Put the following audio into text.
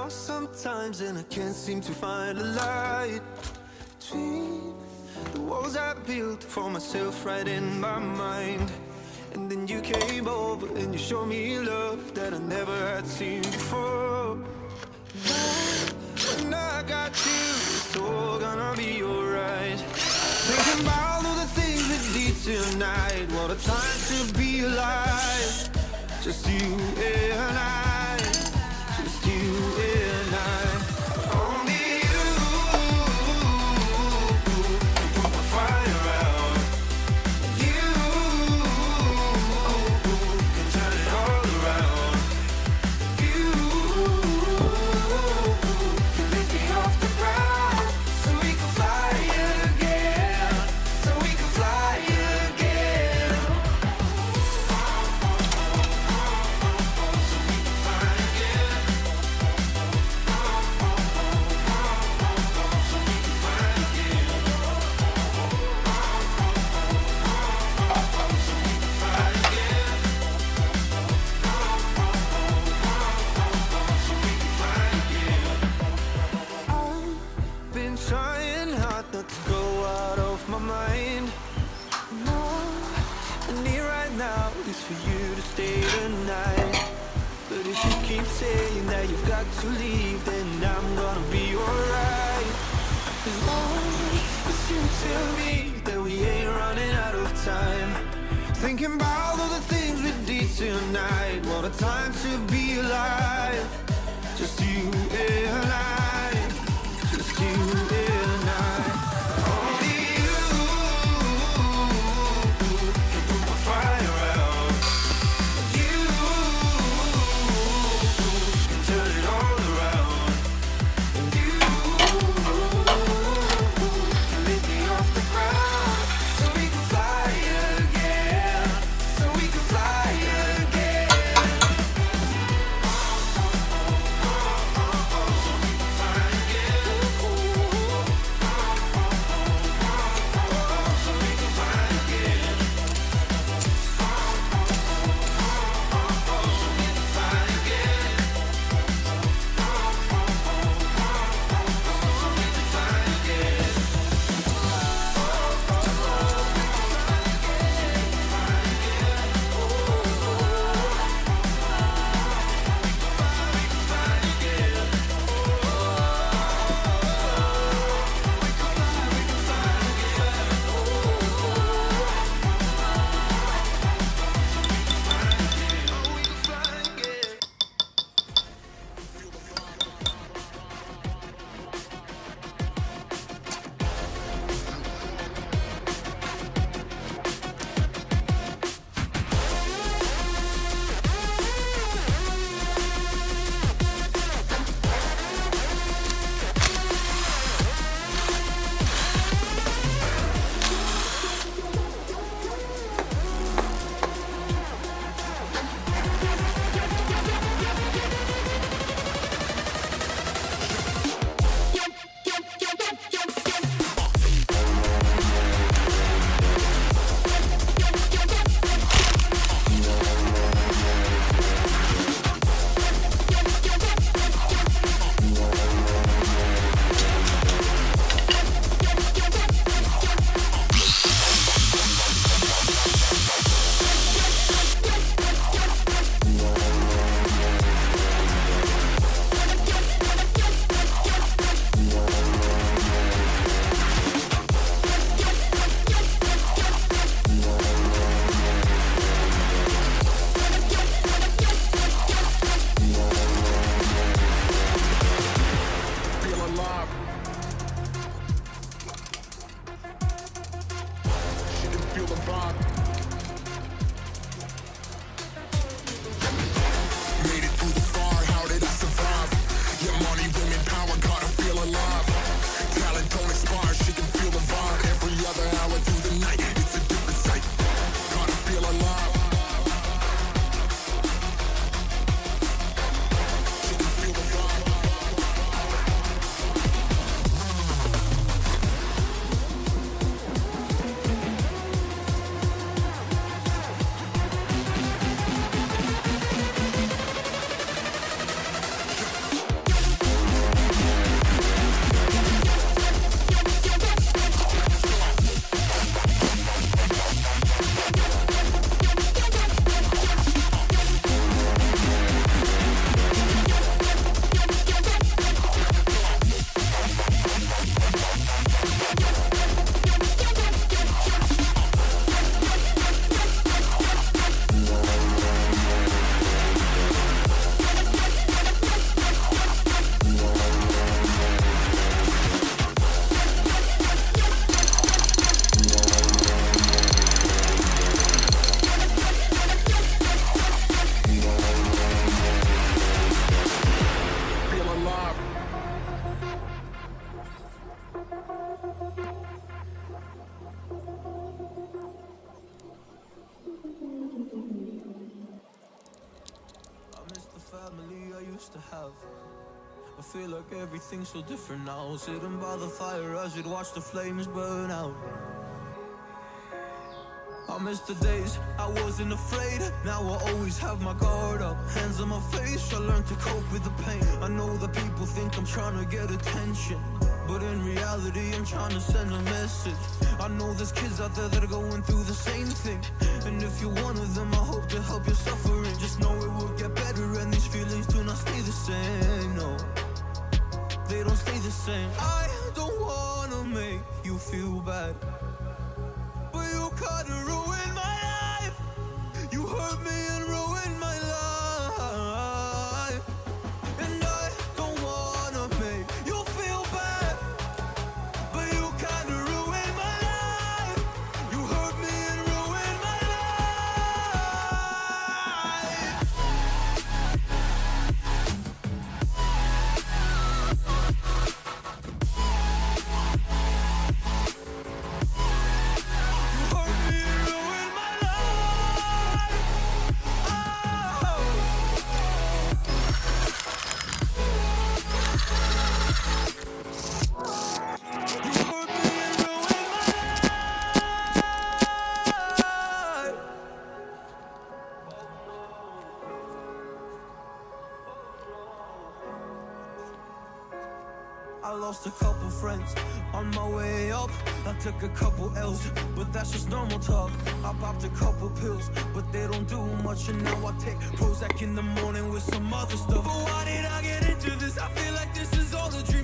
lost sometimes and I can't seem to find a light between the walls I built for myself right in my mind. And then you came over and you showed me love that I never had seen before. Now, when I got you, it's all gonna be alright. Thinking about all the things we did tonight. What a time to be alive. Just you and I. Just you and I. Only you can put my fire out. You can turn it all around. You can lift me off the ground so we can fly again. So we can fly again. I've been trying hard not to go out of my mind. All I need right now is for you to stay tonight. But if you keep saying that you've got to leave, then I'm gonna be alright. As long as you tell me that we ain't running out of time. Thinking about all the things we did tonight. What a time to be alive. Just you and I. Just you and I. Only you can put my fire out. You can turn it all around. And you can lift me off the ground so we can fly again. So we can fly again. feel like everything's so different now. Sitting by the fire as we'd watch the flames burn out. I miss the days I wasn't afraid. Now I always have my guard up, hands on my face. I learned to cope with the pain. I know that people think I'm trying to get attention, but in reality I'm trying to send a message. I know there's kids out there that are going through the same thing, and if you're one of them, I hope to help your suffering. Just know it will get better, and these feelings do not stay the same. No, they don't stay the same. I don't wanna make you feel bad, but you kinda ruined my life. You hurt me and ruined my life. And I don't wanna make you feel bad, but you kinda ruined my life. You hurt me and ruined my life. I lost a couple friends on my way up. I took a couple L's, but that's just normal talk. I popped a couple pills, but they don't do much. And now I take Prozac in the morning with some other stuff. But why did I get into this? I feel like this is all a dream.